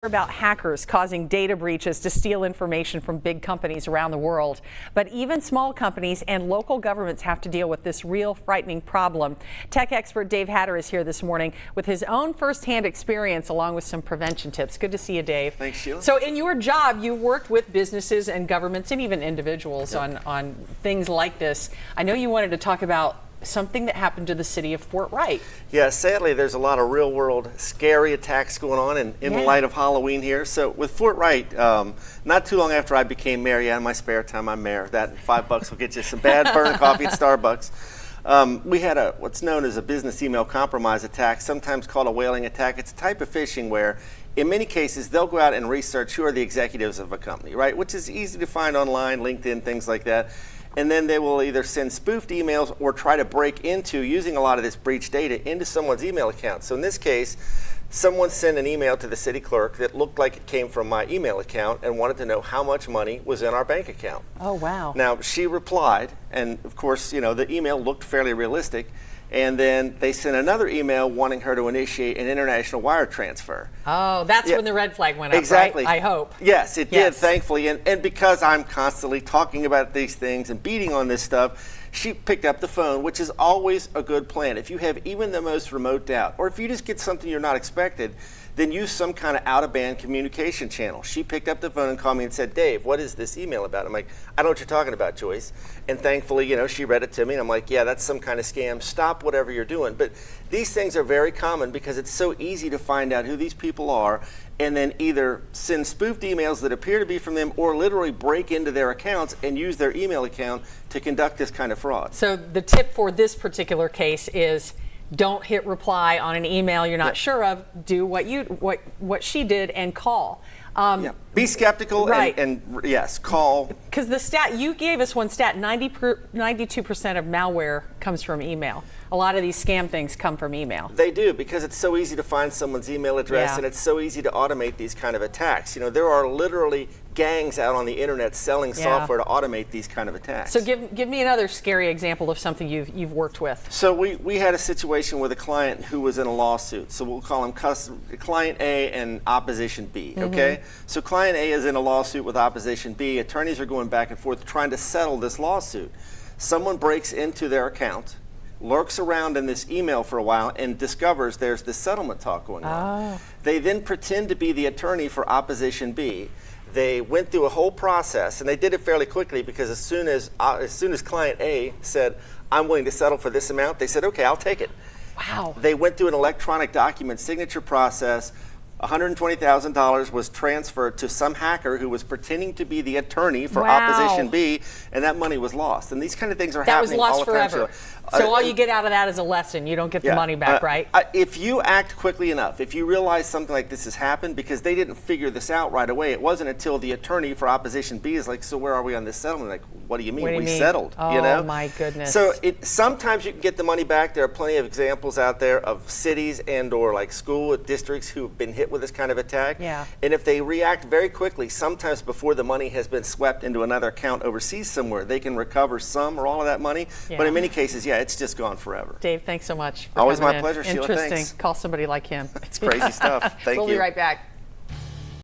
About hackers causing data breaches to steal information from big companies around the world. But even small companies and local governments have to deal with this real frightening problem. Tech expert Dave Hatter is here this morning with his own firsthand experience along with some prevention tips. Good to see you, Dave. Thanks, Sheila. So in your job, you worked with businesses and governments and even individuals on things like this. I know you wanted to talk about something that happened to the city of Fort Wright. Yeah, sadly, there's a lot of real-world scary attacks going on in the light of Halloween here. So with Fort Wright, not too long after I became mayor, in my spare time, I'm mayor. That $5 will get you some bad burn coffee at Starbucks. We had what's known as a business email compromise attack, sometimes called a whaling attack. It's a type of phishing where, in many cases, they'll go out and research who are the executives of a company, right? Which is easy to find online, LinkedIn, things like that. And then they will either send spoofed emails or try to break into, using a lot of this breach data, into someone's email account. So in this case, someone sent an email to the city clerk that looked like it came from my email account and wanted to know how much money was in our bank account. Oh, wow. Now, she replied, and of course, the email looked fairly realistic. And then they sent another email wanting her to initiate an international wire transfer. Oh, that's when the red flag went up, exactly. Right? I hope. Yes, it did, thankfully. And because I'm constantly talking about these things and beating on this stuff, she picked up the phone, which is always a good plan. If you have even the most remote doubt, or if you just get something you're not expected, then use some kind of out-of-band communication channel. She picked up the phone and called me and said, "Dave, what is this email about?" I'm like, "I know what you're talking about, Joyce." And thankfully, she read it to me, and I'm like, "Yeah, that's some kind of scam. Stop whatever you're doing." But these things are very common because it's so easy to find out who these people are and then either send spoofed emails that appear to be from them or literally break into their accounts and use their email account to conduct this kind of fraud. So the tip for this particular case is don't hit reply on an email you're not sure of. Do what she did and call. Be skeptical and yes, call. Because the stat, you gave us one stat, 92% of malware comes from email. A lot of these scam things come from email. They do, because it's so easy to find someone's email address and it's so easy to automate these kind of attacks. There are literally gangs out on the internet selling software to automate these kind of attacks. So give me another scary example of something you've worked with. So we had a situation with a client who was in a lawsuit. So we'll call him client A and opposition B, okay? So client A is in a lawsuit with opposition B. Attorneys are going back and forth trying to settle this lawsuit. Someone breaks into their account, lurks around in this email for a while, and discovers there's this settlement talk going on. They then pretend to be the attorney for opposition B. They went through a whole process, and they did it fairly quickly because as soon as client A said, "I'm willing to settle for this amount," they said, "Okay, I'll take it." Wow. They went through an electronic document signature process. $120,000 was transferred to some hacker who was pretending to be the attorney for opposition B, and that money was lost. And these kind of things are happening all the time. That was lost forever. So all you get out of that is a lesson. You don't get the money back, right? If you act quickly enough, if you realize something like this has happened, because they didn't figure this out right away, it wasn't until the attorney for opposition B is like, "So where are we on this settlement?" Like, "What do you mean? We settled." Oh, my goodness. So sometimes you can get the money back. There are plenty of examples out there of cities and or like school districts who have been hit with this kind of attack. Yeah. And if they react very quickly, sometimes before the money has been swept into another account overseas somewhere, they can recover some or all of that money. But in many cases, it's just gone forever. Dave, thanks so much for Always coming my in. pleasure, Sheila. Interesting. Thanks. Call somebody like him. It's crazy stuff. Thank you. We'll be right back.